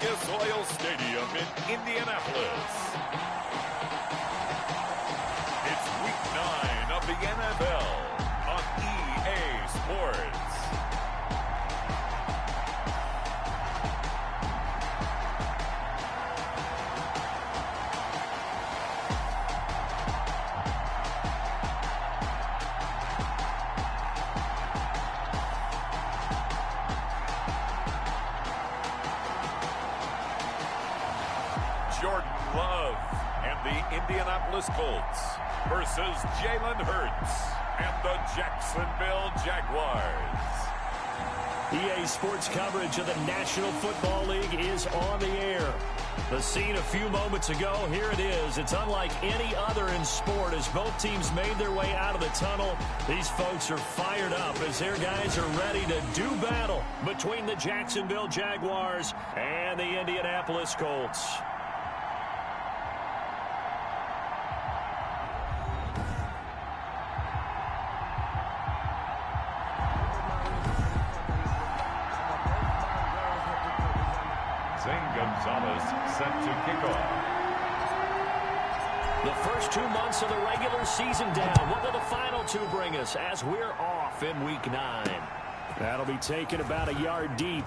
Lucas Oil Stadium in Indianapolis. It's Week 9 of the NFL on EA Sports. Jordan Love and the Indianapolis Colts versus Jalen Hurts and the Jacksonville Jaguars. EA Sports coverage of the National Football League is on the air. The scene a few moments ago, here it is. It's unlike any other in sport as both teams made their way out of the tunnel. These folks are fired up as their guys are ready to do battle between the Jacksonville Jaguars and the Indianapolis Colts. Set to kick off. The first 2 months of the regular season down. What will the final two bring us as we're off in Week 9? That'll be taken about a yard deep.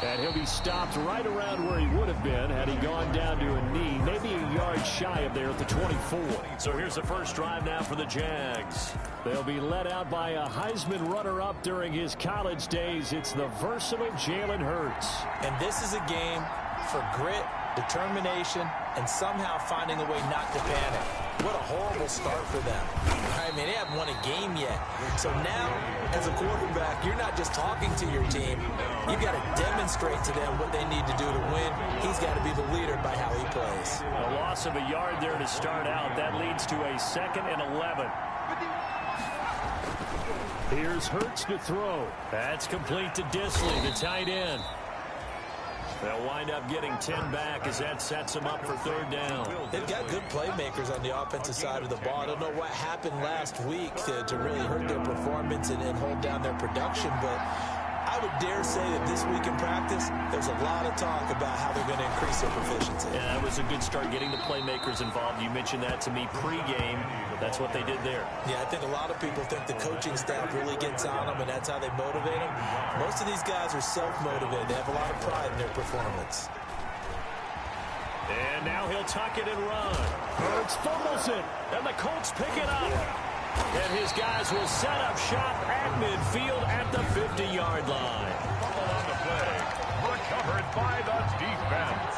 And he'll be stopped right around where he would have been had he gone down to a knee, maybe a yard shy of there at the 24. So here's the first drive now for the Jags. They'll be led out by a Heisman runner-up during his college days. It's the versatile Jalen Hurts. And this is a game for grit, determination, and somehow finding a way not to panic. What a horrible start for them. I mean, they haven't won a game yet. So now, as a quarterback, you're not just talking to your team. You've got to demonstrate to them what they need to do to win. He's got to be the leader by how he plays. A loss of a yard there to start out. That leads to a 2nd and 11. Here's Hurts to throw. That's complete to Disley, the tight end. They'll wind up getting 10 back as that sets them up for 3rd down. They've got good playmakers on the offensive side of the ball. I don't know what happened last week to really hurt their performance and hold down their production, but I would dare say that this week in practice, there's a lot of talk about how they're going to increase their proficiency. Yeah, that was a good start getting the playmakers involved. You mentioned that to me pregame. That's what they did there. Yeah, I think a lot of people think the coaching staff really gets on them, and that's how they motivate them. Most of these guys are self-motivated. They have a lot of pride in their performance. And now he'll tuck it and run. Hurts fumbles it, and the Colts pick it up. And his guys will set up shop at midfield at the 50-yard line. Fumble on the play, recovered by the defense.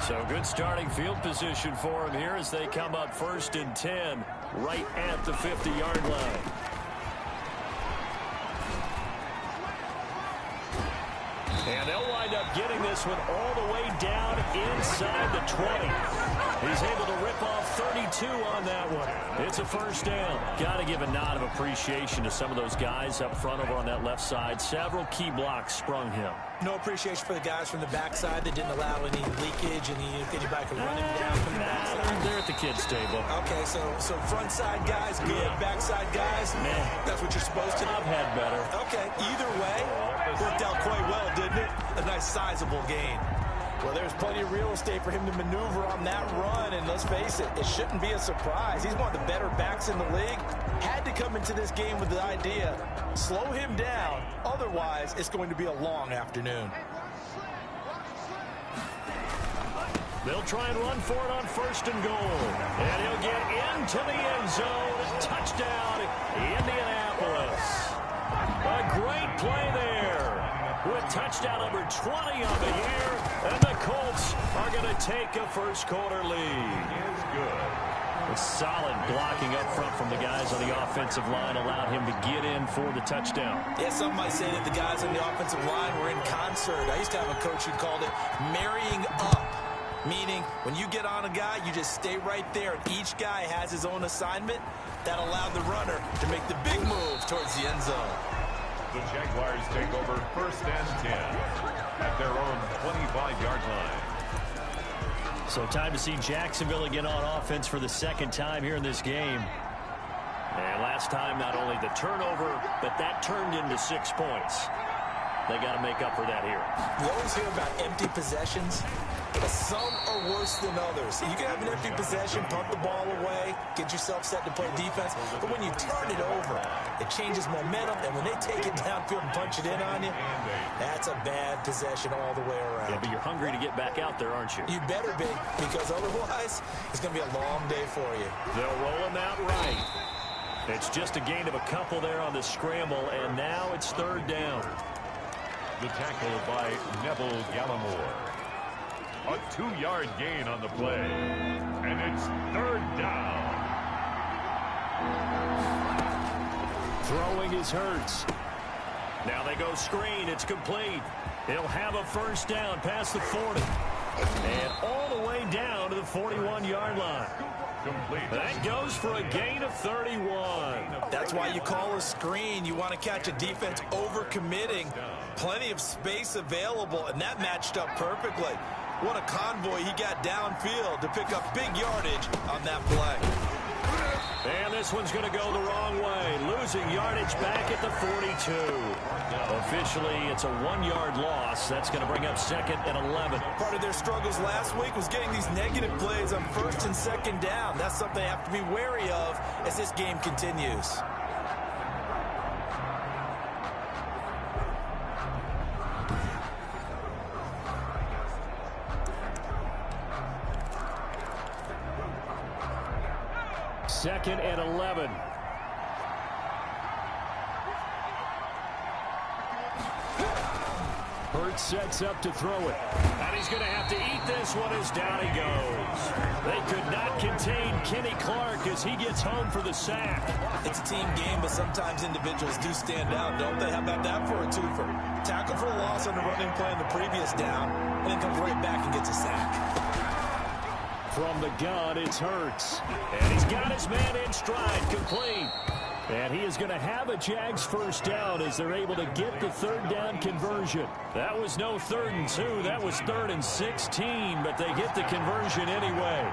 So good starting field position for him here as they come up 1st and 10 right at the 50-yard line. And they'll wind up getting this one all the way down inside the 20. He's able to rip off 32 on that one. It's a 1st down. Got to give a nod of appreciation to some of those guys up front over on that left side. Several key blocks sprung him. No appreciation for the guys from the backside that didn't allow any leakage, and anybody could run him down from the backside. They're at the kids' table. Okay, so front side guys, good. Yeah. Backside guys, that's what you're supposed to do. I've had better. Okay, either way, worked out quite well, didn't it? A nice sizable gain. Well, there's plenty of real estate for him to maneuver on that run, and let's face it, it shouldn't be a surprise. He's one of the better backs in the league. Had to come into this game with the idea, slow him down, otherwise it's going to be a long afternoon. They'll try and run for it on 1st and goal. And he'll get into the end zone. Touchdown, Indianapolis. A great play there. With touchdown number 20 on the year, and the Colts are going to take a first-quarter lead. Is good. A solid blocking up front from the guys on the offensive line allowed him to get in for the touchdown. Yeah, some might say that the guys on the offensive line were in concert. I used to have a coach who called it marrying up, meaning when you get on a guy, you just stay right there, and each guy has his own assignment. That allowed the runner to make the big move towards the end zone. The Jaguars take over 1st and 10 at their own 25-yard line. So time to see Jacksonville again on offense for the 2nd time here in this game. And last time, not only the turnover, but that turned into 6 points. They got to make up for that here. You always hear about empty possessions, but some are worse than others. You can have an empty possession, punt the ball away, get yourself set to play defense, but when you turn it over, it changes momentum, and when they take it downfield and punch it in on you, that's a bad possession all the way around. Yeah, but you're hungry to get back out there, aren't you? You better be, because otherwise, it's going to be a long day for you. They'll roll him out right. It's just a gain of a couple there on the scramble, and now it's 3rd down. The tackle by Neville Gallimore. A 2-yard gain on the play. And it's 3rd down. Throwing is Hurts. Now they go screen. It's complete. He'll have a 1st down past the 40. And all the way down to the 41-yard line. Complete. That goes for a gain of 31. That's why you call a screen. You want to catch a defense overcommitting. Plenty of space available, and that matched up perfectly. What a convoy he got downfield to pick up big yardage on that play. And this one's going to go the wrong way. Losing yardage back at the 42. Officially, it's a 1-yard loss. That's going to bring up 2nd and 11. Part of their struggles last week was getting these negative plays on 1st and 2nd down. That's something they have to be wary of as this game continues. Second and 11. Hurts sets up to throw it. And he's going to have to eat this one as down he goes. They could not contain Kenny Clark as he gets home for the sack. It's a team game, but sometimes individuals do stand out, don't they? How about that for a twofer? Tackle for a loss on the running play on the previous down, and then comes right back and gets a sack. From the gun, it's Hurts. And he's got his man in stride, complete. And he is going to have a Jags 1st down as they're able to get the 3rd down conversion. That was no 3rd and 2. That was 3rd and 16, but they get the conversion anyway.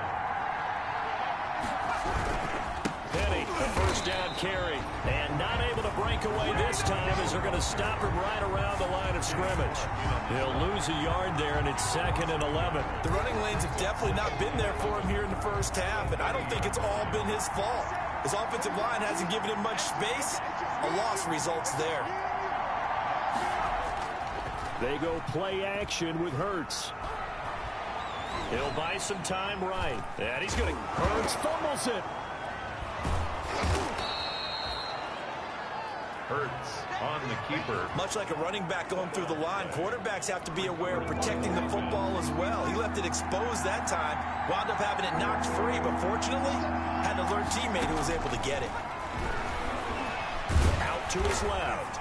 Penny, a 1st down carry. And not able to break away this time as they're going to stop him right around the line of scrimmage. He'll lose a yard there, and it's 2nd and 11. The running lanes have definitely not been there for him here in the 1st half, and I don't think it's all been his fault. His offensive line hasn't given him much space. A loss results there. They go play action with Hurts. He'll buy some time right. And he's going to... Hurts fumbles it. Hurts on the keeper. Much like a running back going through the line, quarterbacks have to be aware of protecting the football as well. He left it exposed that time, wound up having it knocked free, but fortunately, had an alert teammate who was able to get it. Out to his left.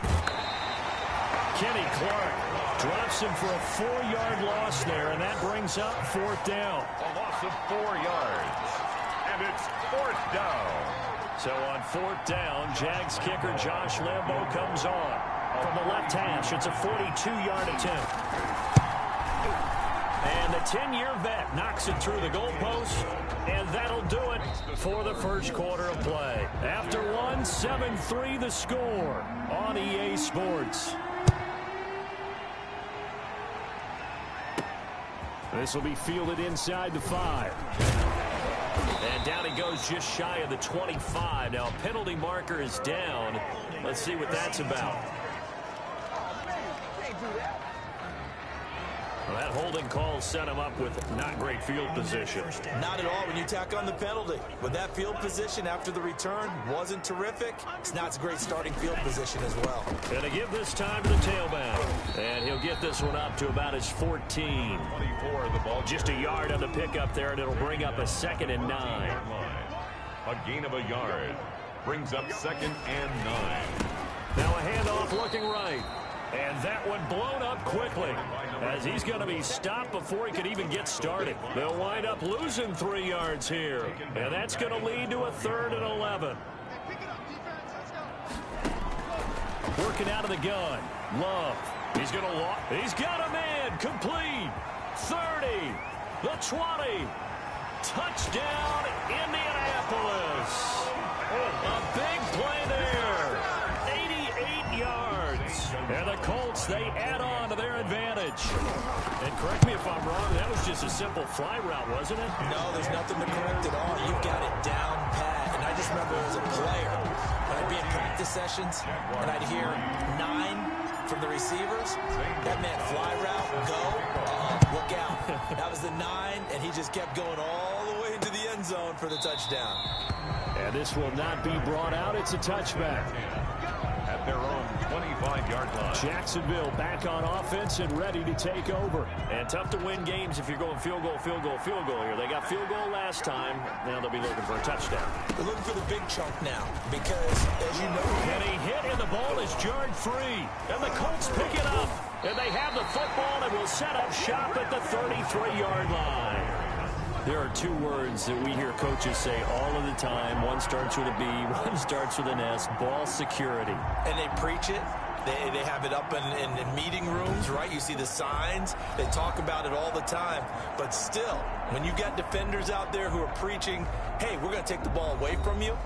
Kenny Clark drops him for a 4-yard loss there, and that brings up 4th down. A loss of 4 yards. And it's 4th down. So on 4th down, Jags kicker Josh Lambo comes on. From the left hash, it's a 42-yard attempt. And the 10-year vet knocks it through the goalpost, and that'll do it for the 1st quarter of play. After one, 7-3 the score on EA Sports. This will be fielded inside the 5. And down he goes just shy of the 25. Now, a penalty marker is down. Let's see what that's about. Well, that holding call set him up with not great field position. Not at all when you tack on the penalty. With that field position after the return wasn't terrific. It's not a great starting field position as well. Going to give this time to the tailback. And he'll get this one up to about his 14. 24, the ball. Just a yard on the pickup there, and it'll bring up a 2nd and 9. A gain of a yard. Brings up 2nd and 9. Now a handoff looking right. And that one blown up quickly as he's going to be stopped before he could even get started. They'll wind up losing 3 yards here. And that's going to lead to a 3rd and 11. Working out of the gun. Love. He's going to walk. He's got a man. Complete. 30. The 20. Touchdown, Indianapolis. A big play there. 88 yards. And the Colts, they add on to their advantage. And correct me if I'm wrong, that was just a simple fly route, wasn't it? No, there's nothing to correct at all. You've got it down pat. And I just remember as a player, when I'd be in practice sessions, and I'd hear 9 from the receivers. That meant fly route, go, look out. That was the 9, and he just kept going all the way into the end zone for the touchdown. And this will not be brought out. It's a touchback. At their own 25-yard line. Jacksonville back on offense and ready to take over. And tough to win games if you're going field goal, field goal, field goal here. They got field goal last time. Now they'll be looking for a touchdown. They're looking for the big chunk now because, as you know, Penny hit and the ball is jarred free. And the Colts pick it up. And they have the football and will set up shop at the 33-yard line. There are 2 words that we hear coaches say all of the time. One starts with a B, one starts with an S, ball security. And they preach it. They have it up in meeting rooms, right? You see the signs. They talk about it all the time. But still, when you got defenders out there who are preaching, hey, we're going to take the ball away from you,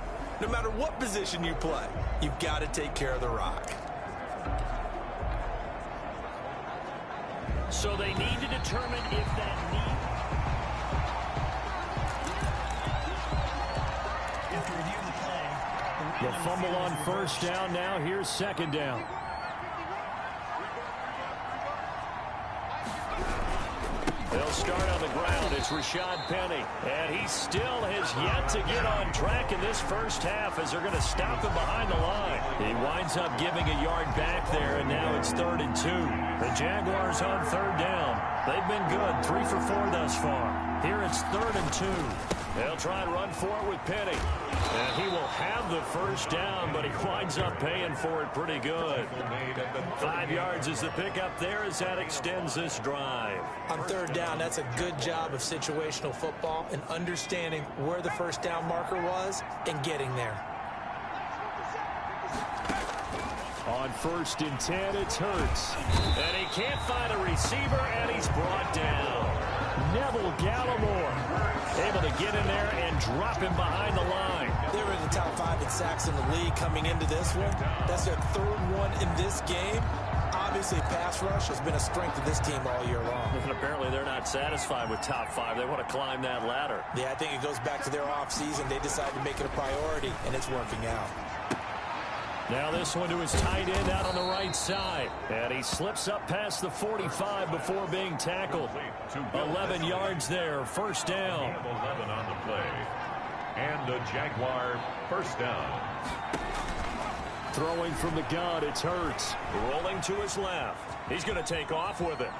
no matter what position you play, you've got to take care of the rock. So they need to determine if that need... The fumble on first down. Now here's second down. They'll start on the ground. It's Rashad Penny. And he still has yet to get on track in this first half as they're going to stop him behind the line. He winds up giving a yard back there, and now it's 3rd and 2. The Jaguars on 3rd down. They've been good, 3 for 4 thus far. Here it's 3rd and 2. They'll try and run for it with Penny. And he will have the first down, but he winds up paying for it pretty good. 5 yards is the pickup there as that extends this drive. On 3rd down, that's a good job of situational football and understanding where the first down marker was and getting there. On 1st and 10, it's Hurts. And he can't find a receiver, and he's brought down. Neville Gallimore able to get in there and drop him behind the line. They were in the top 5 in sacks in the league coming into this one. That's their 3rd one in this game. Obviously, pass rush has been a strength of this team all year long. And apparently they're not satisfied with top 5. They want to climb that ladder. Yeah, I think it goes back to their offseason. They decided to make it a priority, and it's working out. Now this one to his tight end out on the right side. And he slips up past the 45 before being tackled. 11 yards there, first down. 11 on the play. And the Jaguar first down. Throwing from the gun, it's Hurts. Rolling to his left. He's going to take off with it.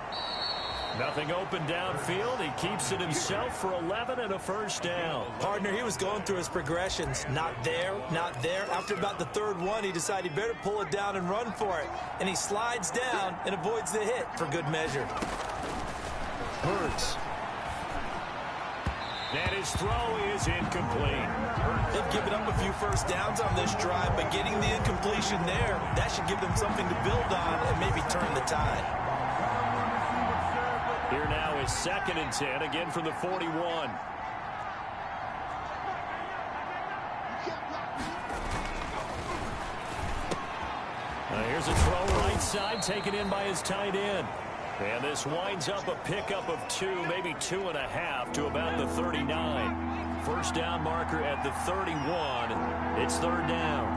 Nothing open downfield. He keeps it himself for 11 and a first down. Partner, he was going through his progressions. Not there, not there. After about the 3rd one, he decided he better pull it down and run for it. And he slides down and avoids the hit for good measure. Hurts. And his throw is incomplete. They've given up a few first downs on this drive, but getting the incompletion there, that should give them something to build on and maybe turn the tide. Here now is 2nd and 10, again from the 41. Here's a throw right side, taken in by his tight end. And this winds up a pickup of 2, maybe 2.5 to about the 39. First down marker at the 31. It's 3rd down.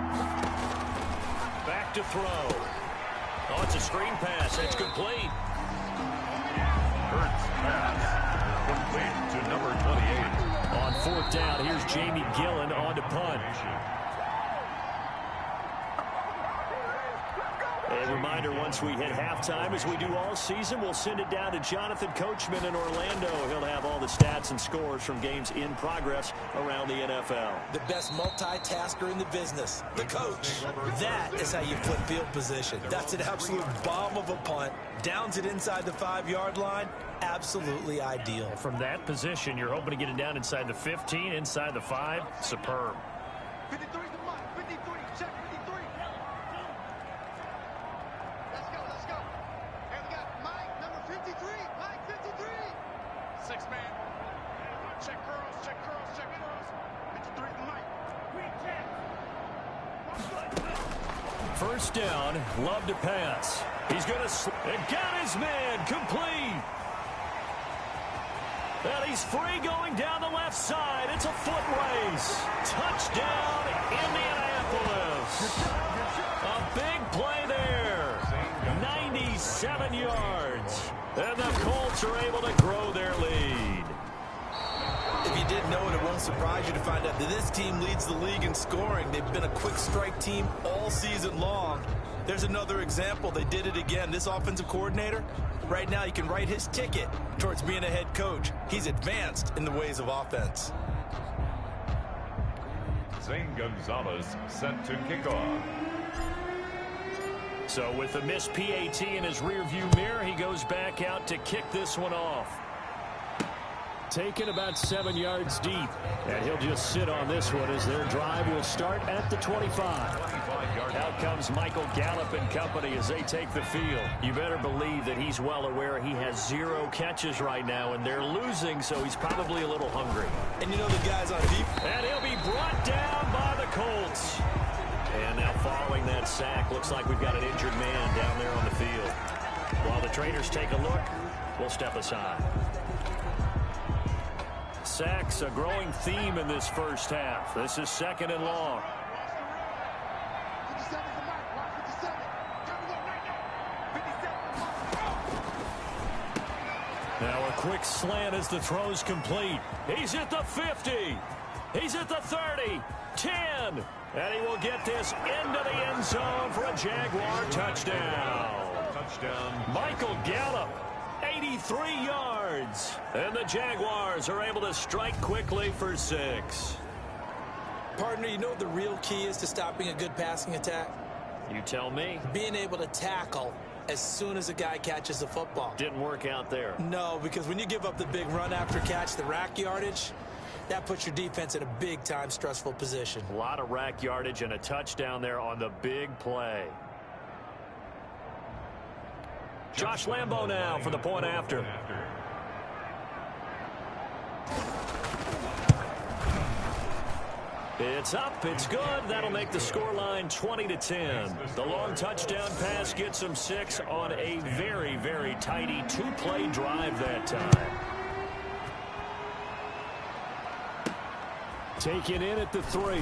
Back to throw. Oh, it's a screen pass. It's complete. Hurts pass complete to number 28. On 4th down, here's Jamie Gillen on to punt. A reminder, once we hit halftime, as we do all season, we'll send it down to Jonathan Coachman in Orlando. He'll have all the stats and scores from games in progress around the NFL. The best multitasker in the business, the coach. That is how you flip field position. That's an absolute bomb of a punt. Downs it inside the 5-yard line. Absolutely ideal. From that position, you're hoping to get it down inside the 15, inside the 5. Superb. 53 to Mike. 53. Check 53. Let's go. And we got Mike, number 53. Mike, 53. 6 man. Check curls, check curls, check curls. 53 tonight. First down, Love to pass. He's going to and got his man complete. And he's free going down the left side. It's a foot race. Touchdown, Indianapolis. A big play there. 97 yards. And the Colts are able to grow their lead. If you didn't know it, it won't surprise you to find out that this team leads the league in scoring. They've been a quick strike team all season long. There's another example. They did it again. This offensive coordinator, right now he can write his ticket towards being a head coach. He's advanced in the ways of offense. Zane Gonzalez set to kickoff. So with the missed PAT in his rearview mirror, he goes back out to kick this one off. Taken about 7 yards deep. And he'll just sit on this one as their drive will start at the 25. Out comes Michael Gallup and company as they take the field. You better believe that he's well aware he has 0 catches right now, and they're losing, so he's probably a little hungry. And you know the guys on deep. And he'll be brought down by the Colts. And now following that sack, looks like we've got an injured man down there on the field. While the trainers take a look, we'll step aside. Sacks, a growing theme in this first half. This is 2nd and long. 57 tonight. Watch 57. Coming up right now. 57. Now a quick slant as the throw's complete. He's at the 50. He's at the 30. 10. And he will get this into the end zone for a Jaguar touchdown. Touchdown. Michael Gallup, 83 yards. And the Jaguars are able to strike quickly for 6. Partner, you know what the real key is to stopping a good passing attack? You tell me. Being able to tackle as soon as a guy catches the football. Didn't work out there. No, because when you give up the big run after catch, the rack yardage, that puts your defense in a big-time stressful position. A lot of rack yardage and a touchdown there on the big play. Josh Lambo now for the point after. It's up, it's good. That'll make the scoreline 20-10. The long touchdown pass gets them 6 on a very, very tidy 2-play drive that time. Taken in at the 3.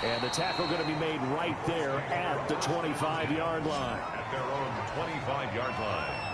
And the tackle going to be made right there at the 25-yard line. At their own 25-yard line.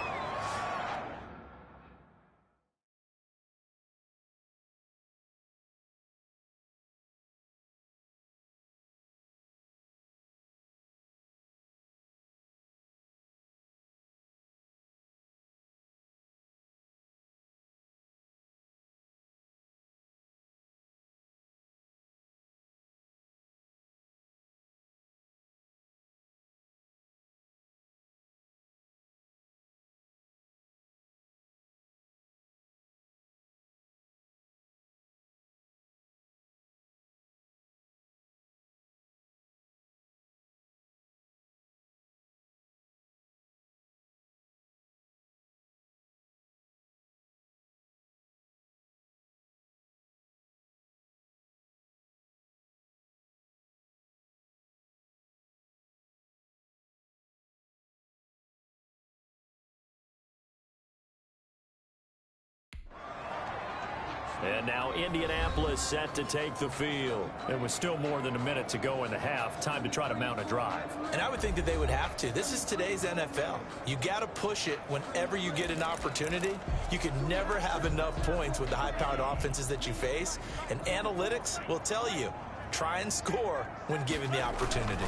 And now Indianapolis set to take the field. There was still more than a minute to go in the half. Time to try to mount a drive. And I would think that they would have to. This is today's NFL. You got to push it whenever you get an opportunity. You can never have enough points with the high-powered offenses that you face. And analytics will tell you, try and score when given the opportunity.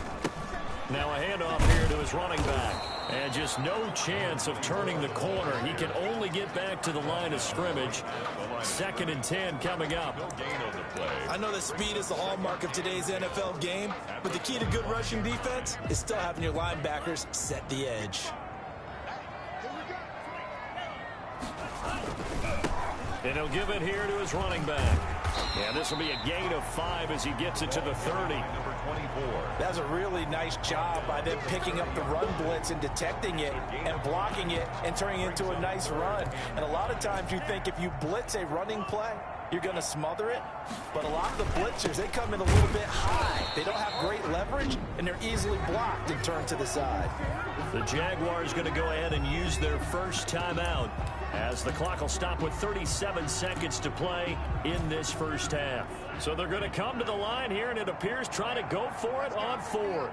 Now a handoff here to his running back. And just no chance of turning the corner. He can only get back to the line of scrimmage. 2nd and 10 coming up. No gain on the play. I know that speed is the hallmark of today's NFL game, but the key to good rushing defense is still having your linebackers set the edge. And he'll give it here to his running back. And this will be a gain of 5 as he gets it to the 30. Number 24. That's a really nice job by them picking up the run blitz and detecting it and blocking it and turning it into a nice run. And a lot of times you think if you blitz a running play, you're going to smother it. But a lot of the blitzers, they come in a little bit high. They don't have great leverage, and they're easily blocked and turned to the side. The Jaguars going to go ahead and use their first timeout as the clock will stop with 37 seconds to play in this first half. So they're going to come to the line here, and it appears trying to go for it on 4th.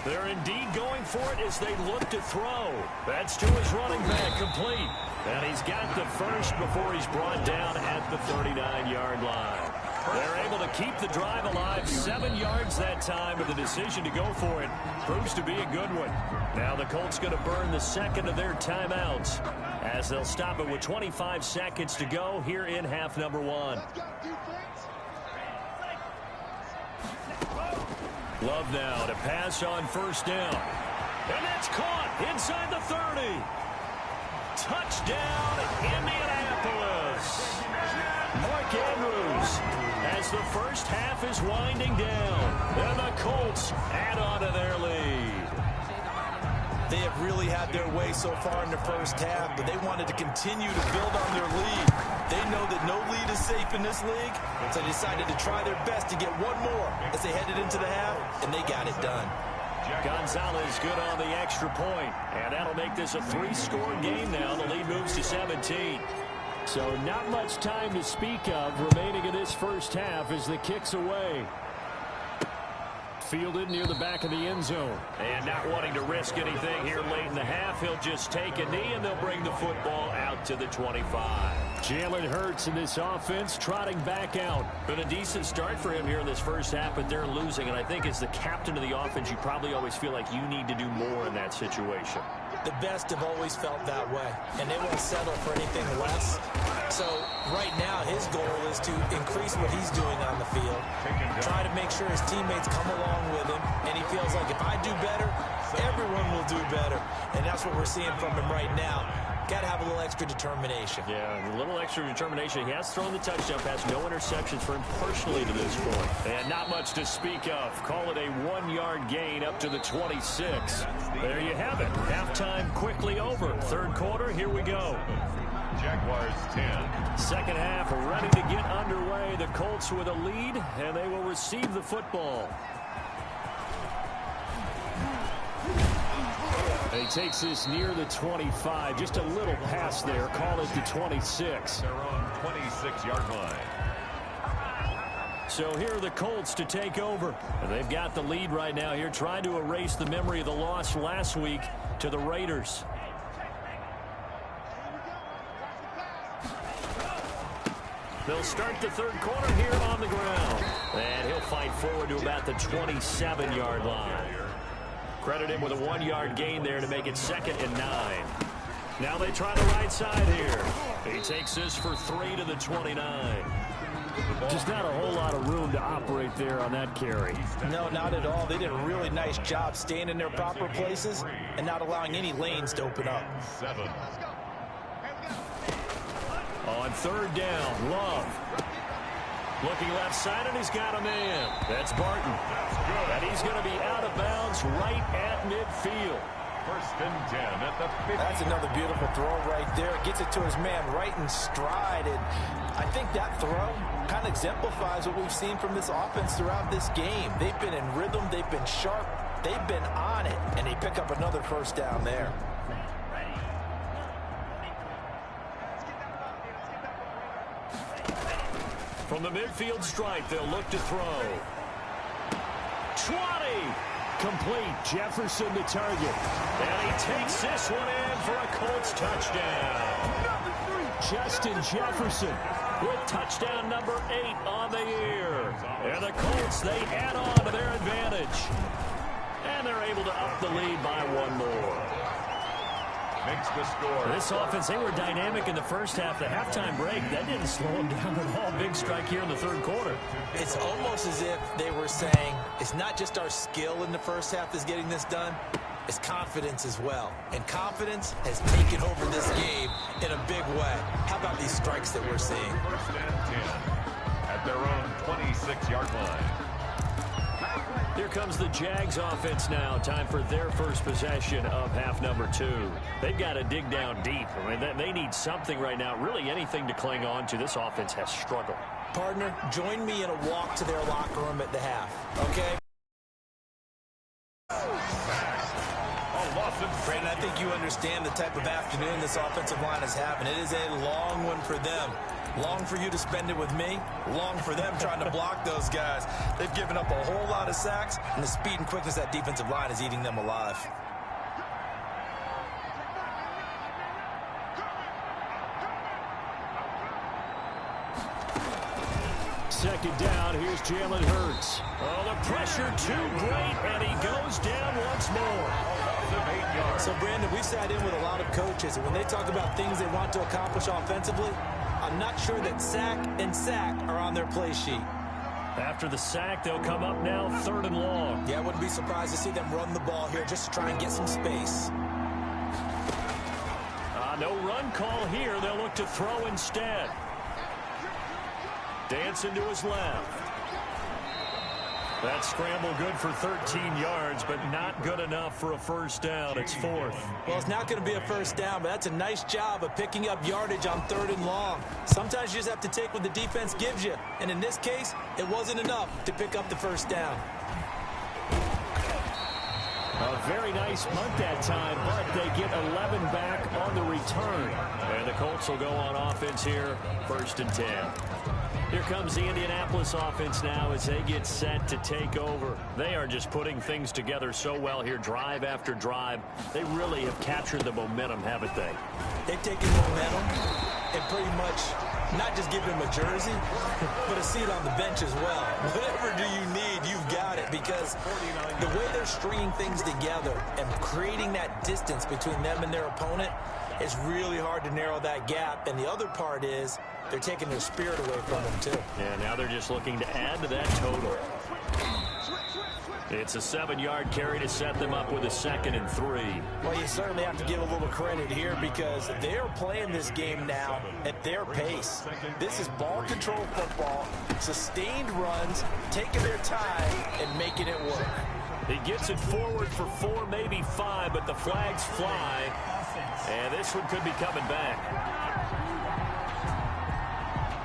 They're indeed going for it as they look to throw. That's to his running back, complete. And he's got the first before he's brought down at the 39-yard line. They're able to keep the drive alive, 7 yards that time, but the decision to go for it proves to be a good one. Now the Colts going to burn the second of their timeouts as they'll stop it with 25 seconds to go here in half number 1. Love now to pass on first down. And that's caught inside the 30. Touchdown, Indianapolis. Mark Andrews as the first half is winding down. And the Colts add on to their lead. They have really had their way so far in the first half, but they wanted to continue to build on their lead. They know that no lead is safe in this league, so they decided to try their best to get one more as they headed into the half, and they got it done. Gonzalez good on the extra point, and that'll make this a 3-score game now. The lead moves to 17. So not much time to speak of remaining in this first half as the kick's away. Fielded near the back of the end zone. And not wanting to risk anything here late in the half, he'll just take a knee, and they'll bring the football out to the 25. Jalen Hurts in this offense trotting back out. Been a decent start for him here in this first half, but they're losing. And I think as the captain of the offense, you probably always feel like you need to do more in that situation. The best have always felt that way, and they won't settle for anything less. So right now his goal is to increase what he's doing on the field, try to make sure his teammates come along with him, and he feels like if I do better, everyone will do better. And that's what we're seeing from him right now. Got to have a little extra determination. Yeah, a little extra determination. He has thrown the touchdown pass, no interceptions for him personally to this point. And not much to speak of. Call it a 1-yard gain up to the 26. There you have it. Halftime quickly over. Third quarter, here we go. Jaguars 10. Second half ready to get underway. The Colts with a lead, and they will receive the football. He takes this near the 25. Just a little pass there. Call it the 26. They're on 26-yard line. So here are the Colts to take over. They've got the lead right now here, trying to erase the memory of the loss last week to the Raiders. They'll start the third quarter here on the ground. And he'll fight forward to about the 27-yard line. Credit him with a 1-yard gain there to make it 2nd and 9. Now they try the right side here. He takes this for 3 to the 29. Just not a whole lot of room to operate there on that carry. No, not at all. They did a really nice job staying in their proper places and not allowing any lanes to open up. 7. On third down, Love. Looking left side, and he's got a man. That's Barton. And he's going to be out of bounds right at midfield. 1st and 10 at the 50. That's another beautiful throw right there. Gets it to his man right in stride. And I think that throw kind of exemplifies what we've seen from this offense throughout this game. They've been in rhythm. They've been sharp. They've been on it. And they pick up another first down there. From the midfield stripe, they'll look to throw. 20. Complete. Jefferson the target. And he takes this one in for a Colts touchdown. Justin Jefferson with touchdown number 8 on the year. And the Colts, they add on to their advantage. And they're able to up the lead by 1 more. Makes the score. This offense, they were dynamic in the first half. The halftime break, that didn't slow them down at all. Big strike here in the third quarter. It's almost as if they were saying, it's not just our skill in the first half that's getting this done, it's confidence as well. And confidence has taken over this game in a big way. How about these strikes that we're seeing? 1st and 10. at their own 26-yard line. Here comes the Jags offense now. Time for their first possession of half number 2. They've got to dig down deep. I mean, they need something right now, really anything to cling on to. This offense has struggled. Partner, join me in a walk to their locker room at the half, okay? Brandon, I think you understand the type of afternoon this offensive line is having. It is a long one for them. Long for you to spend it with me. Long for them trying to block those guys. They've given up a whole lot of sacks, and the speed and quickness of that defensive line is eating them alive. Second down, here's Jalen Hurts. Oh, the pressure too great, and he goes down once more. So, Brandon, we sat in with a lot of coaches, and when they talk about things they want to accomplish offensively, I'm not sure that sack and sack are on their play sheet. After the sack, they'll come up now 3rd and long. Yeah, I wouldn't be surprised to see them run the ball here just to try and get some space. No run call here. They'll look to throw instead. Dancing to his left. That scramble good for 13 yards, but not good enough for a first down. It's 4th. Well, it's not going to be a first down, but that's a nice job of picking up yardage on 3rd and long. Sometimes you just have to take what the defense gives you, and in this case, it wasn't enough to pick up the first down. A very nice punt that time, but they get 11 back on the return. And the Colts will go on offense here, 1st and 10. Here comes the Indianapolis offense now as they get set to take over. They are just putting things together so well here, drive after drive. They really have captured the momentum, haven't they? They've taken momentum and pretty much not just given him a jersey, but a seat on the bench as well. Whatever do you need, you've got it, because the way they're stringing things together and creating that distance between them and their opponent is really hard to narrow that gap. And the other part is they're taking their spirit away from them, too. Yeah, now they're just looking to add to that total. It's a 7-yard carry to set them up with a 2nd and 3. Well, you certainly have to give a little credit here because they're playing this game now at their pace. This is ball control football, sustained runs, taking their time and making it work. He gets it forward for 4, maybe 5, but the flags fly. And this one could be coming back.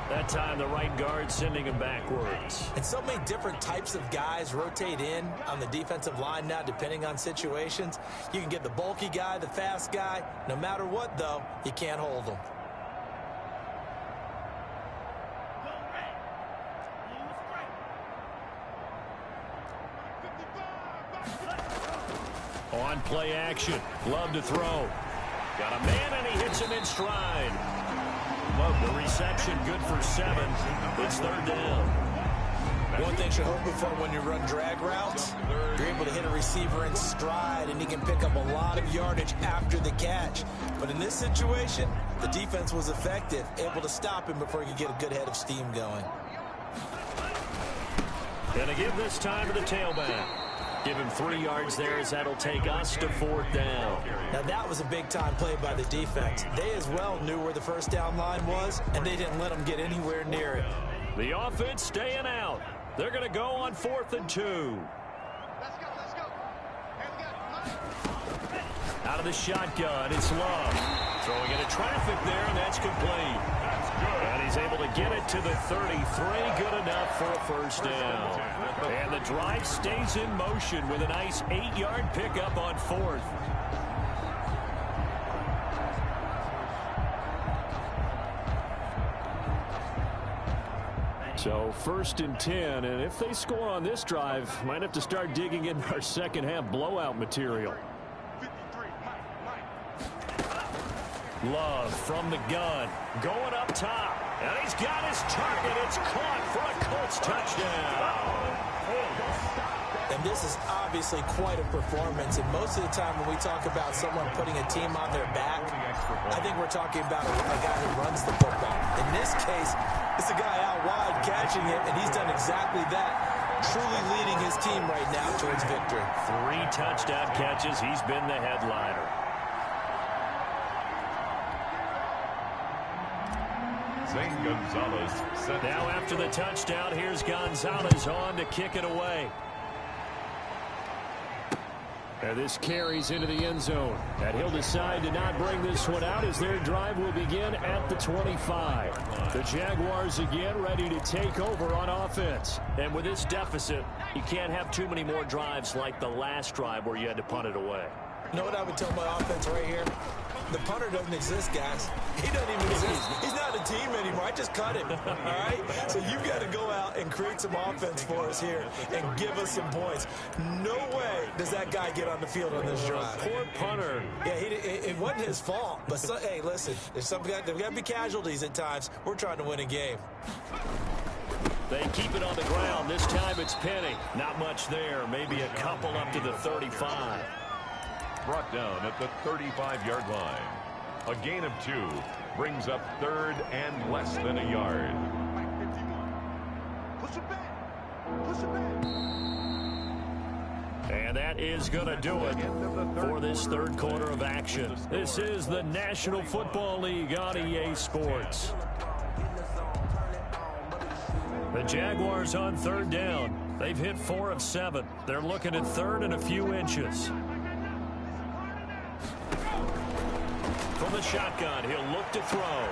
That time, the right guard sending him backwards. And so many different types of guys rotate in on the defensive line now, depending on situations. You can get the bulky guy, the fast guy. No matter what, though, you can't hold them. On play action. Love to throw. Got a man, and he hits him in stride. Love the reception. Good for 7. It's 3rd down. One thing you're hoping for when you run drag routes, you're able to hit a receiver in stride, and he can pick up a lot of yardage after the catch. But in this situation, the defense was effective, able to stop him before he could get a good head of steam going. Gonna give this time to the tailback. Give him 3 yards there as that'll take us to 4th down. Now that was a big-time play by the defense. They as well knew where the first down line was, and they didn't let them get anywhere near it. The offense staying out. They're going to go on 4th and 2. Let's go, let's go. Hey, we got Out of the shotgun, it's Love. Throwing into traffic there, and that's complete. And he's able to get it to the 33. Good enough for a first down. And the drive stays in motion with a nice 8-yard pickup on 4th. So 1st and 10, and if they score on this drive, might have to start digging in our second half blowout material. 53, Love from the gun, going up top, and he's got his target. It's caught for a Colts touchdown. And this is obviously quite a performance, and most of the time when we talk about someone putting a team on their back, I think we're talking about a guy who runs the football. In this case, it's a guy out wide catching it, and he's done exactly that, truly leading his team right now towards victory. 3 touchdown catches. He's been the headliner. Zane Gonzalez set. Now after the touchdown, here's Gonzalez on to kick it away. And this carries into the end zone. And he'll decide to not bring this one out as their drive will begin at the 25. The Jaguars again ready to take over on offense. And with this deficit, you can't have too many more drives like the last drive where you had to punt it away. You know what I would tell my offense right here? The punter doesn't exist, guys. He doesn't even exist. He's not a team anymore. I just cut him, all right? So you've got to go out and create some offense for us here and give us some points. No way does that guy get on the field on this drive. Poor punter. Yeah, it wasn't his fault. But, hey, listen, there's got to be casualties at times. We're trying to win a game. They keep it on the ground. This time it's Penny. Not much there. Maybe a couple up to the 35. Brought down at the 35-yard line. A gain of 2 brings up 3rd and less than a yard. Push it back. Push it back. And that is going to do it for this third quarter of action. This is the National Football League on EA Sports. The Jaguars on 3rd down. They've hit 4 of 7. They're looking at 3rd and a few inches. From the shotgun, he'll look to throw.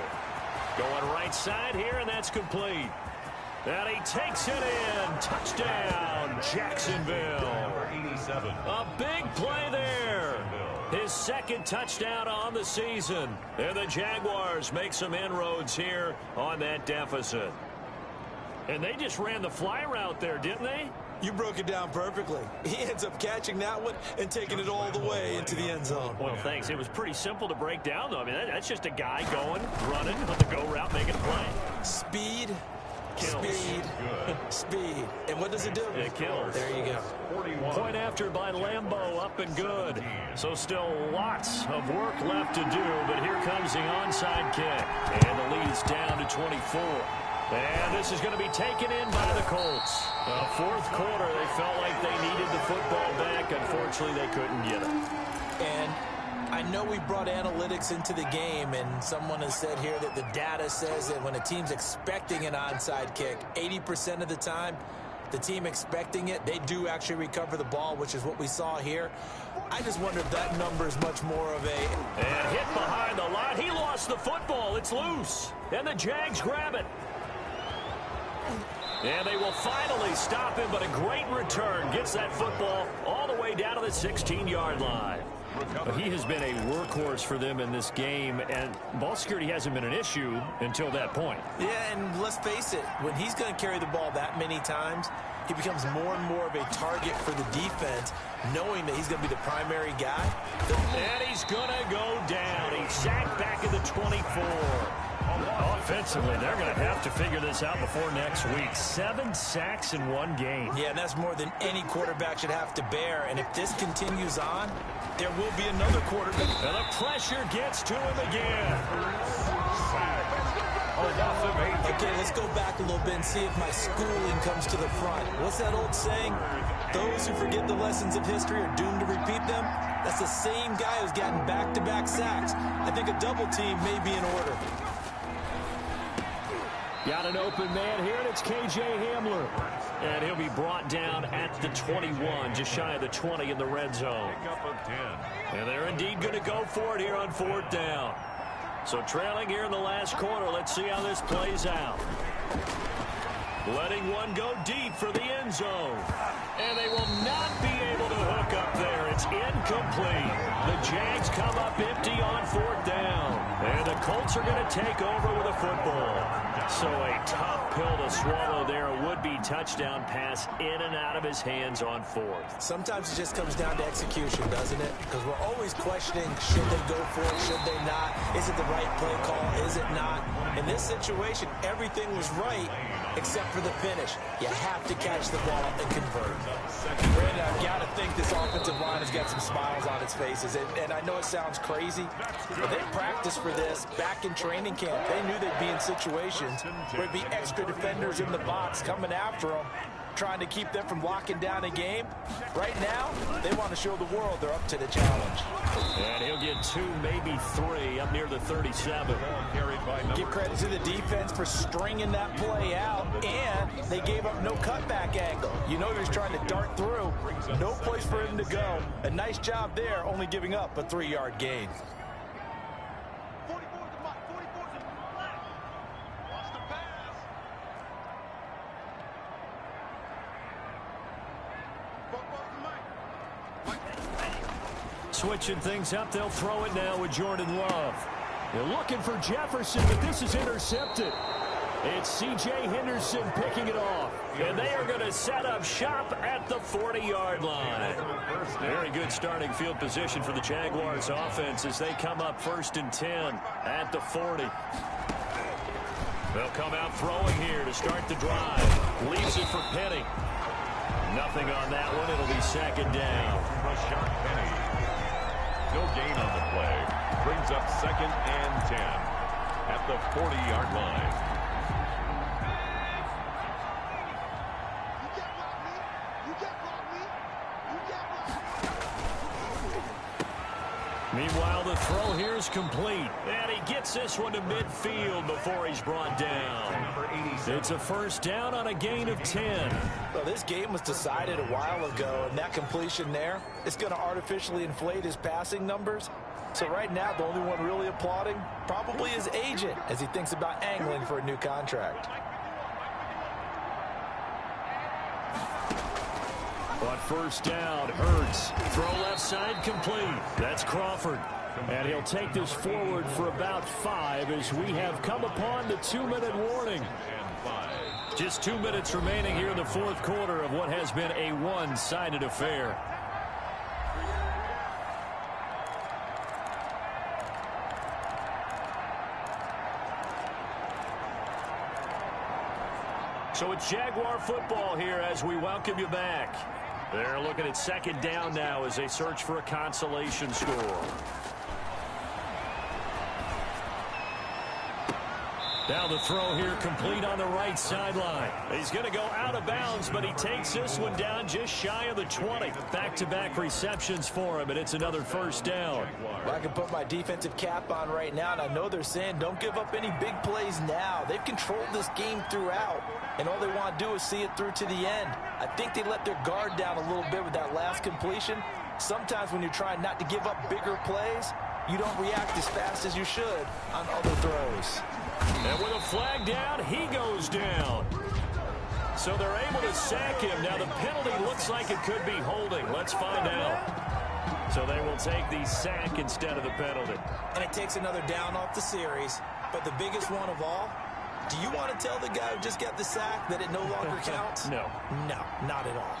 Going right side here, and that's complete. And he takes it in. Touchdown, Jacksonville. Number 87. A big play there. His 2nd touchdown on the season. And the Jaguars make some inroads here on that deficit. And they just ran the fly route there, didn't they? You broke it down perfectly. He ends up catching that one and taking it all the way into the end zone. Well, thanks. It was pretty simple to break down, though. I mean, that's just a guy going, running on the go route, making a play. Speed, Kills. speed. And what does it do? It kills. There you go. 41. Point after by Lambeau, up and good. So still lots of work left to do, but here comes the onside kick. And the lead is down to 24. And this is going to be taken in by the Colts. Fourth quarter, they felt like they needed the football back. Unfortunately, they couldn't get it. And I know we brought analytics into the game, and someone has said here that the data says that when a team's expecting an onside kick, 80% of the time, the team expecting it, they do actually recover the ball, which is what we saw here. I just wonder if that number is much more of a... And hit behind the line. He lost the football. It's loose. And the Jags grab it. And they will finally stop him, but a great return. Gets that football all the way down to the 16-yard line. He has been a workhorse for them in this game, and ball security hasn't been an issue until that point. Yeah, and let's face it, when he's going to carry the ball that many times, he becomes more and more of a target for the defense, knowing that he's going to be the primary guy. And he's going to go down. He's sacked back at the 24. Offensively, they're going to have to figure this out before next week. 7 sacks in one game. Yeah, and that's more than any quarterback should have to bear. And if this continues on, there will be another quarterback. And the pressure gets to him again. Okay, let's go back a little bit and see if my schooling comes to the front. What's that old saying? Those who forget the lessons of history are doomed to repeat them. That's the same guy who's gotten back-to-back sacks. I think a double team may be in order. Got an open man here, and it's K.J. Hamler. And he'll be brought down at the 21, just shy of the 20 in the red zone. And they're indeed going to go for it here on 4th down. So trailing here in the last quarter, let's see how this plays out. Letting one go deep for the end zone. And they will not be able to hook up there. It's incomplete. The Jags come up empty on 4th down. And the Colts are going to take over with a football. So a tough pill to swallow there. A would-be touchdown pass in and out of his hands on 4th. Sometimes it just comes down to execution, doesn't it? Because we're always questioning, should they go for it, should they not? Is it the right play call, is it not? In this situation, everything was right except for the finish. You have to catch the ball and convert. Brandon, I've got to think this offensive line has got some smiles on its faces. And I know it sounds crazy, but they practiced for this back in training camp. They knew they'd be in situations where it'd be extra defenders in the box coming after them. trying to keep them from locking down a game. Right now, they want to show the world they're up to the challenge. And he'll get 2, maybe 3 up near the 37. Give credit to the defense for stringing that play out, and they gave up no cutback angle. You know he was trying to dart through. No place for him to go. A nice job there, only giving up a 3-yard gain. 44 to Mike. 44 to Mike. Watch the pass. Football to Mike. Switching things up, they'll throw it now with Jordan Love. They're looking for Jefferson, but this is intercepted. It's C.J. Henderson picking it off. And they are going to set up shop at the 40-yard line. Very good starting field position for the Jaguars offense as they come up 1st and 10 at the 40. They'll come out throwing here to start the drive. Leaves it for Penny. Nothing on that one. It'll be 2nd down. Rashard Penny. No gain on the play. Brings up 2nd and 10 at the 40-yard line. Meanwhile, the throw here is complete. And he gets this one to midfield before he's brought down. It's a 1st down on a gain of 10. Well, this game was decided a while ago, and that completion there is going to artificially inflate his passing numbers. So right now, the only one really applauding probably his agent as he thinks about angling for a new contract. On 1st down, Hurts. Throw left side complete. That's Crawford. And he'll take this forward for about 5 as we have come upon the 2-minute warning. Just 2 minutes remaining here in the 4th quarter of what has been a one-sided affair. So it's Jaguar football here as we welcome you back. They're looking at 2nd down now as they search for a consolation score. Now the throw here complete on the right sideline. He's going to go out of bounds, but he takes this one down just shy of the 20. Back-to-back receptions for him, and it's another 1st down. Well, I can put my defensive cap on right now, and I know they're saying don't give up any big plays now. They've controlled this game throughout, and all they want to do is see it through to the end. I think they let their guard down a little bit with that last completion. Sometimes when you're trying not to give up bigger plays, you don't react as fast as you should on other throws. And with a flag down, he goes down. So they're able to sack him. Now the penalty looks like it could be holding. Let's find out. So they will take the sack instead of the penalty. And it takes another down off the series. But the biggest one of all, do you want to tell the guy who just got the sack that it no longer counts? No. No, not at all.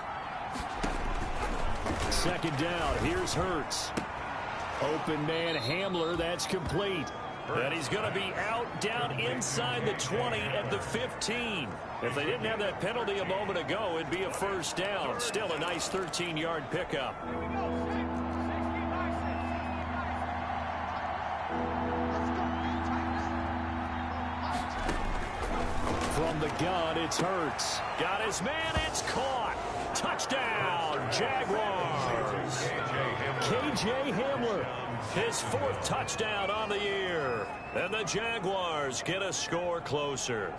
2nd down. Here's Hurts. Open man Hamler. That's complete. And he's going to be out down inside the 20 at the 15. If they didn't have that penalty a moment ago, it'd be a 1st down. Still a nice 13-yard pickup. From the gun, it's Hurts. Got his man, it's caught. Touchdown, Jaguars. K.J. Hamler, his 4th touchdown on the year. And the Jaguars get a score closer.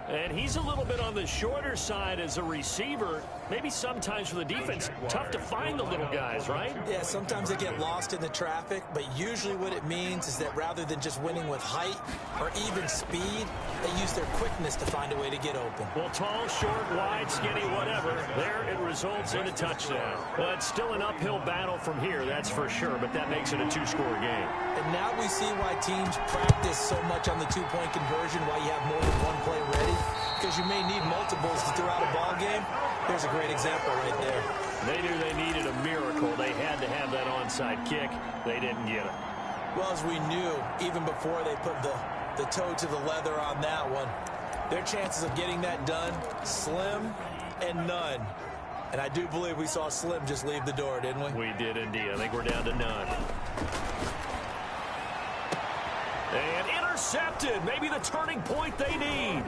And he's a little bit on the shorter side as a receiver. Maybe sometimes for the defense, tough to find the little guys, right? Yeah, sometimes they get lost in the traffic, but usually what it means is that rather than just winning with height or even speed, they use their quickness to find a way to get open. Well, tall, short, wide, skinny, whatever, there it results in a touchdown. Well, it's still an uphill battle from here, that's for sure, but that makes it a 2-score game. And now we see why teams practice so much on the 2-point conversion, why you have more than one play ready, because you may need multiples throughout a ball game. There's a great example right there. They knew they needed a miracle. They had to have that onside kick. They didn't get it. Well, as we knew, even before they put the toe to the leather on that one, their chances of getting that done, slim and none. And I do believe we saw Slim just leave the door, didn't we? We did indeed. I think we're down to none. And intercepted. Maybe the turning point they need.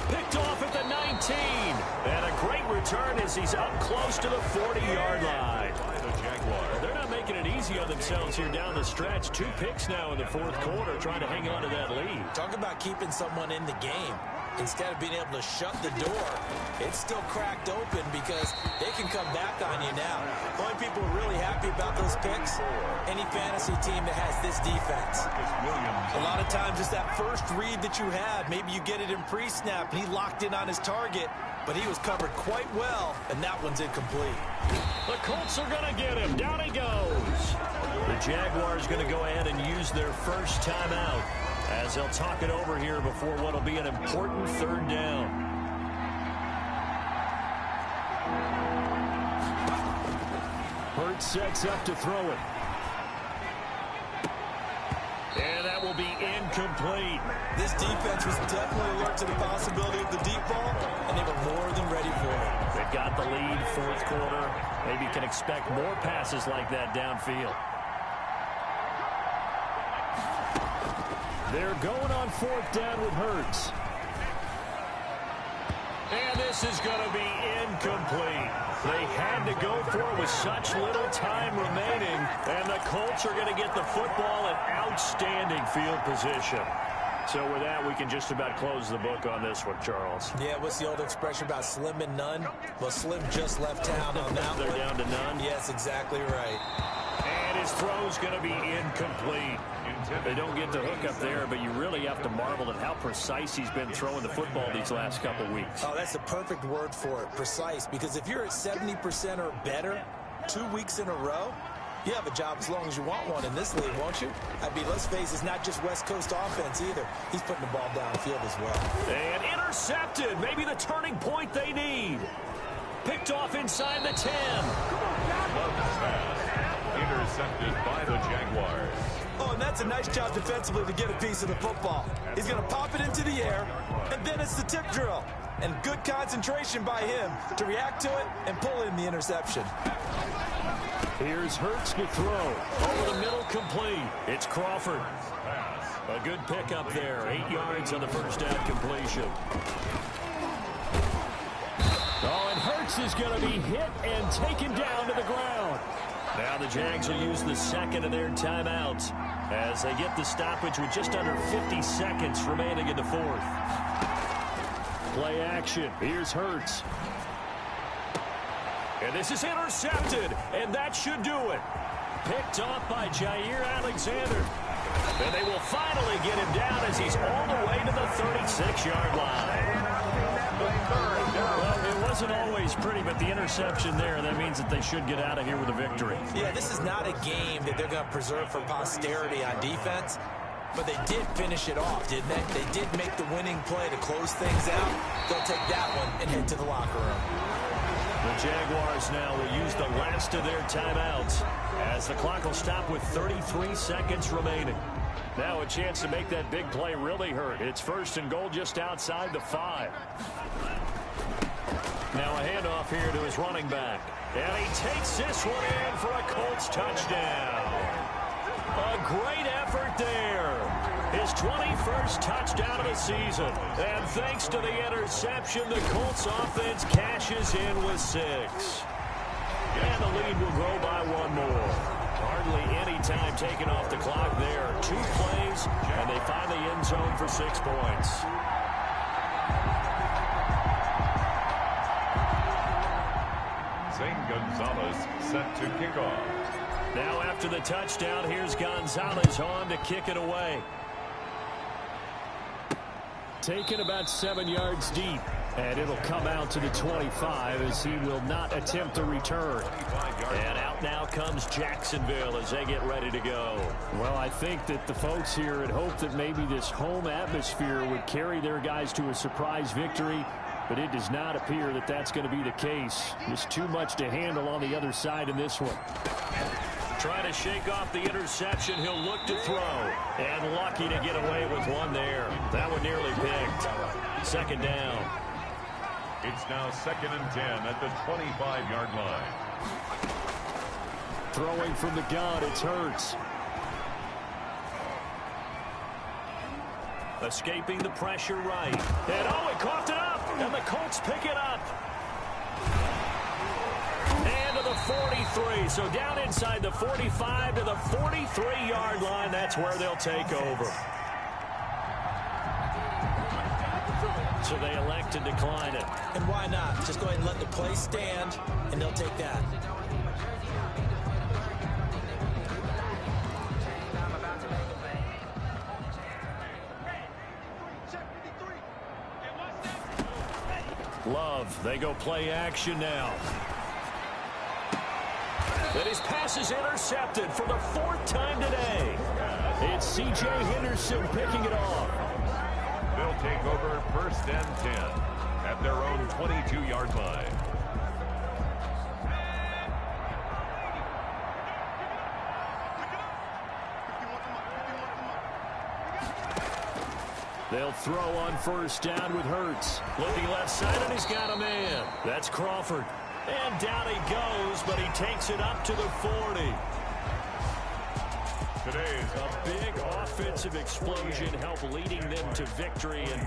Picked off at the 19. And return as he's up close to the 40-yard line. By the Jaguars. They're not making it easy on themselves here down the stretch. 2 picks now in the fourth quarter, trying to hang on to that lead. Talk about keeping someone in the game. Instead of being able to shut the door, it's still cracked open because they can come back on you now. The only people really happy about those picks, any fantasy team that has this defense. A lot of times it's that first read that you have. Maybe you get it in pre-snap, and he locked in on his target, but he was covered quite well, and that one's incomplete. The Colts are going to get him. Down he goes. The Jaguars going to go ahead and use their first timeout as they'll talk it over here before what will be an important third down. Hurts sets up to throw it. And that will be incomplete. This defense was definitely alert to the possibility of the deep ball, and they were more than ready for it. They've got the lead, fourth quarter. Maybe you can expect more passes like that downfield. They're going on fourth down with Hurts. And this is going to be incomplete. They had to go for it with such little time remaining, and the Colts are going to get the football in outstanding field position. So with that, we can just about close the book on this one, Charles. Yeah, what's the old expression about slim and none? Well, Slim just left town on that They're one. down to none. Yes, exactly right. And his throw's going to be incomplete. They don't get the hook up there, but you really have to marvel at how precise he's been throwing the football these last couple weeks. Oh, that's the perfect word for it, precise. Because if you're at 70% or better 2 weeks in a row, you have a job as long as you want one in this league, won't you? I mean, let's face it, it's not just West Coast offense either. He's putting the ball downfield as well. And intercepted. Maybe the turning point they need. Picked off inside the 10. Intercepted by the Jaguars. Oh, and that's a nice job defensively to get a piece of the football. He's going to pop it into the air, and then it's the tip drill. And good concentration by him to react to it and pull in the interception. Here's Hurts to throw. Over the middle, complete. It's Crawford. A good pickup there. 8 yards on the first down completion. Oh, and Hurts is going to be hit and taken down to the ground. Now the Jags will use the second of their timeouts as they get the stoppage with just under 50 seconds remaining in the fourth. Play action. Here's Hurts. And this is intercepted, and that should do it. Picked off by Jair Alexander. And they will finally get him down as he's all the way to the 36-yard line. Well, it wasn't always pretty, but the interception there, that means that they should get out of here with a victory. Yeah, this is not a game that they're going to preserve for posterity on defense, but they did finish it off, didn't they? They did make the winning play to close things out. They'll take that one and head to the locker room. The Jaguars now will use the last of their timeouts as the clock will stop with 33 seconds remaining. Now a chance to make that big play really hurt. It's first and goal just outside the 5. Now a handoff here to his running back. And he takes this one in for a Colts touchdown. A great effort there. His 21st touchdown of the season. And thanks to the interception, the Colts offense cashes in with 6. And the lead will grow by 1 more. Hardly any time taken off the clock there. 2 plays, and they find the end zone for 6 points. Zane Gonzalez set to kick off. Now after the touchdown, here's Gonzalez on to kick it away. Taken about 7 yards deep. And it'll come out to the 25 as he will not attempt to return. And out now comes Jacksonville as they get ready to go. Well, I think that the folks here had hoped that maybe this home atmosphere would carry their guys to a surprise victory, but it does not appear that that's going to be the case. Just too much to handle on the other side in this one. Trying to shake off the interception. He'll look to throw. And lucky to get away with one there. That one nearly picked. Second down. It's now 2nd and 10 at the 25-yard line. Throwing from the gun, it's Hurts. Escaping the pressure right. And oh, he coughed it up. And the Colts pick it up. 43. So down inside the 45 to the 43-yard line. That's where they'll take over. So they elect to decline it. And why not? Just go ahead and let the play stand, and they'll take that. Love, they go play action now. And his pass is intercepted for the 4th time today. It's C.J. Henderson picking it off. They'll take over 1st and 10 at their own 22-yard line. They'll throw on 1st down with Hurts. Looking left side, and he's got a man. That's Crawford. And down he goes, but he takes it up to the 40. Today's a big offensive explosion help leading them to victory. And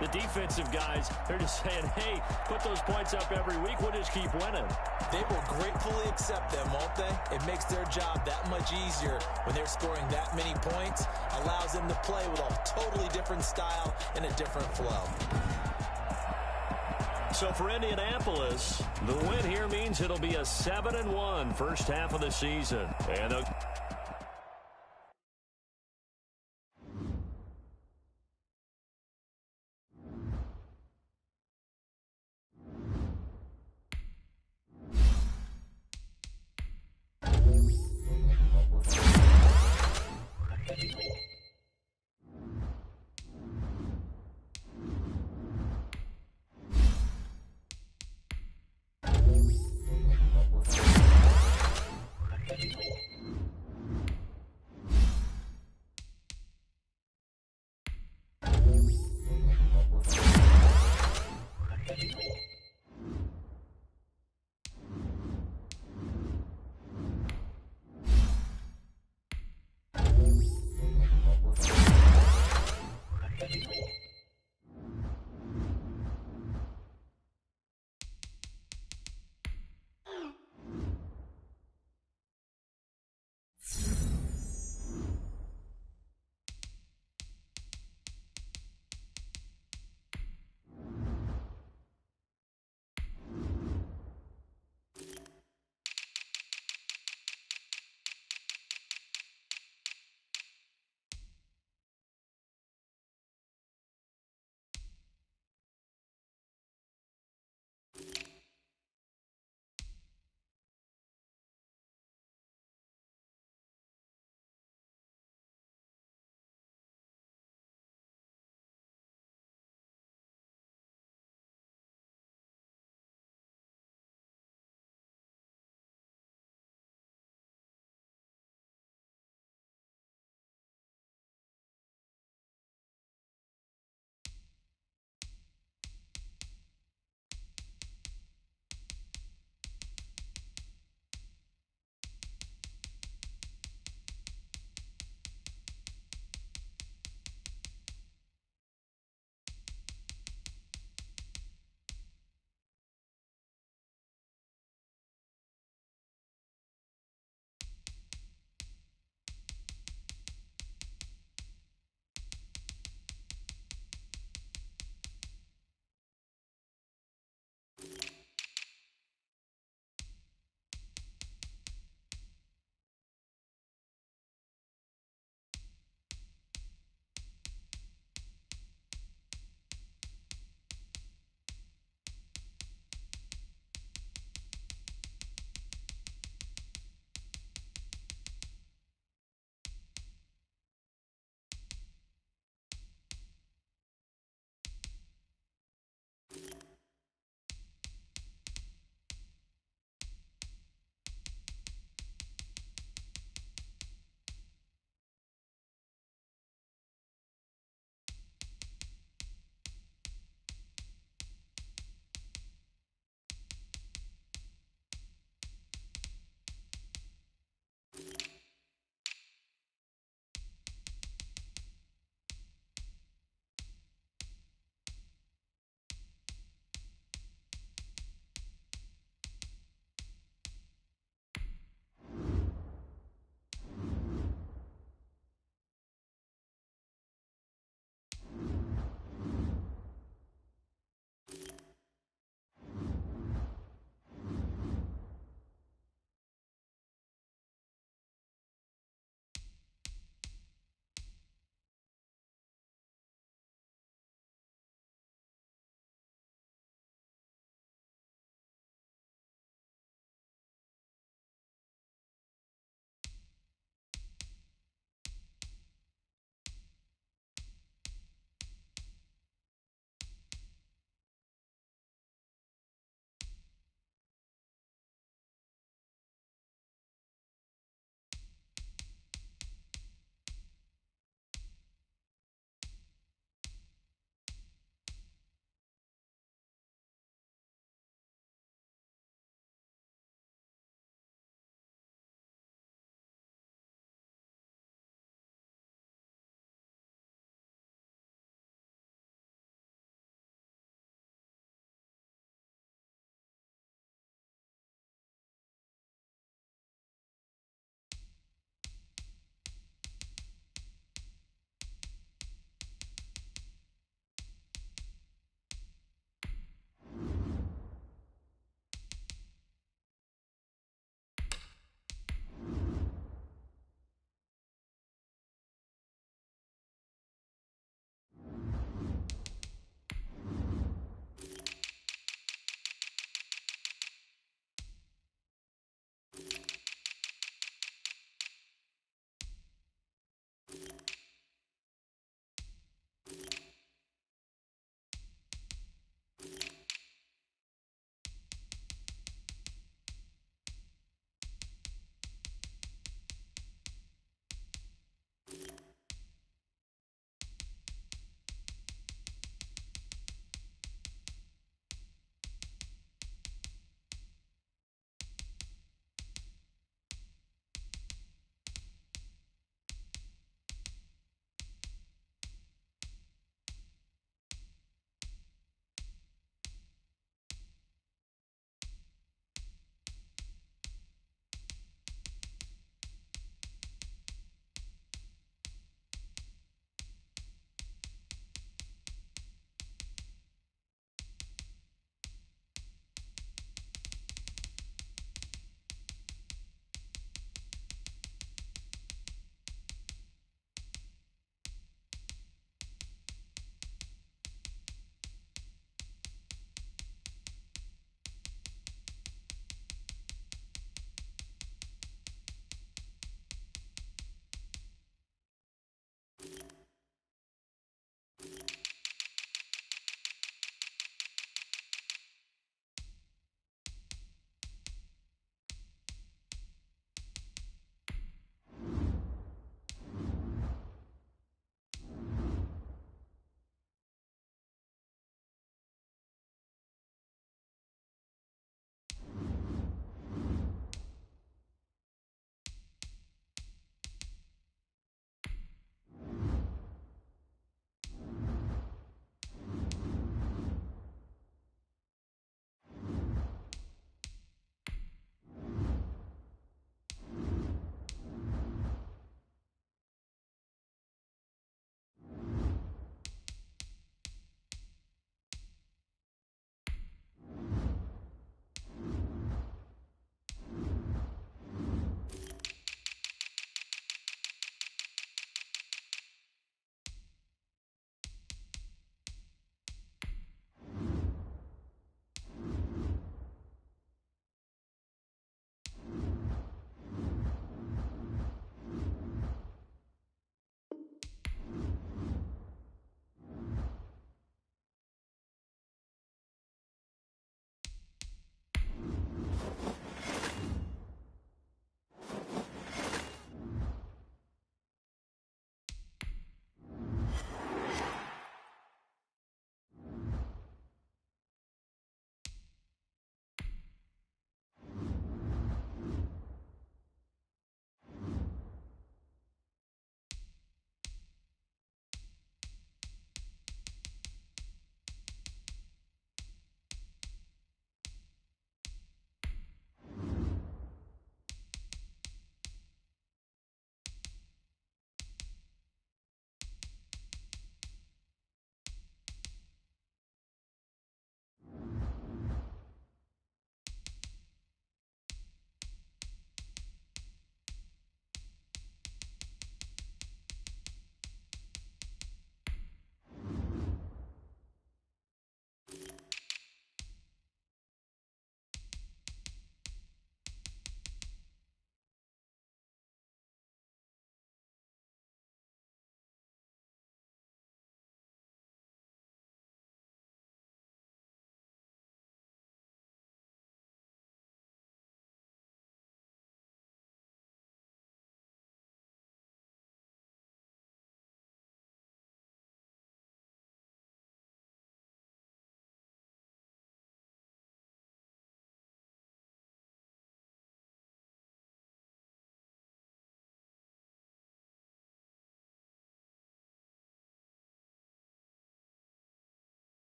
the defensive guys, they're just saying, hey, put those points up every week. We'll just keep winning. They will gratefully accept them, won't they? It makes their job that much easier when they're scoring that many points. Allows them to play with a totally different style and a different flow. So for Indianapolis, the win here means it'll be a 7-1 first half of the season. And